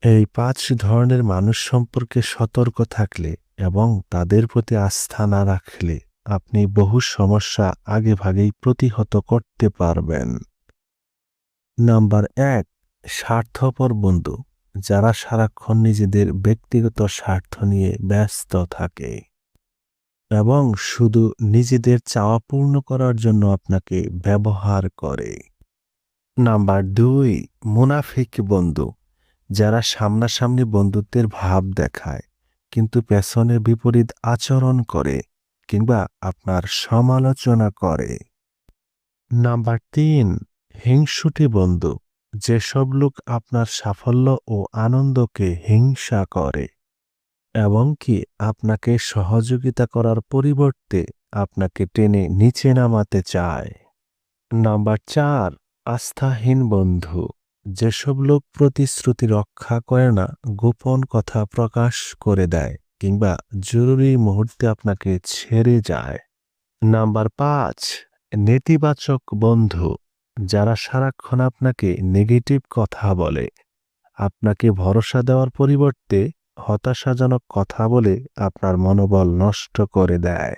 এই ৫ ধরনের মানুষ সম্পর্কে সতর্ক থাকলে এবং তাদের প্রতি আস্থা না রাখলে আপনি বহু সমস্যা আগেভাগেই প্রতিহত করতে পারবেন। নাম্বার ১, স্বার্থপর বন্ধু, যারা সারাক্ষণ নিজেদের ব্যক্তিগত স্বার্থ নিয়ে ব্যস্ত থাকে এবং শুধু নিজেদের চাওয়া পূর্ণ করার জন্য আপনাকে ব্যবহার করে। নাম্বার ২, মুনাফিক বন্ধু, যারা সামনাসামনি বন্ধুত্বের ভাব দেখায় কিন্তু পেছনে বিপরীত আচরণ করে কিংবা আপনার সমালোচনা করে। নাম্বার ৩, হিংসুটে বন্ধু, যেসব লোক আপনার সাফল্য ও আনন্দকে হিংসা করে এবং কি আপনাকে সহযোগিতা করার পরিবর্তে আপনাকে টেনে নিচে নামাতে চায়। নাম্বার ৪, আস্থাহীন বন্ধু, যেসব লোক প্রতিশ্রুতি রক্ষা করে না, গোপন কথা প্রকাশ করে দেয় কিংবা জরুরি মুহূর্তে আপনাকে ছেড়ে যায়। নাম্বার ৫, নেতিবাচক বন্ধু, যারা সারাক্ষণ আপনাকে নেগেটিভ কথা বলে, আপনাকে ভরসা দেওয়ার পরিবর্তে হতাশাজনক কথা বলে আপনার মনোবল নষ্ট করে দেয়।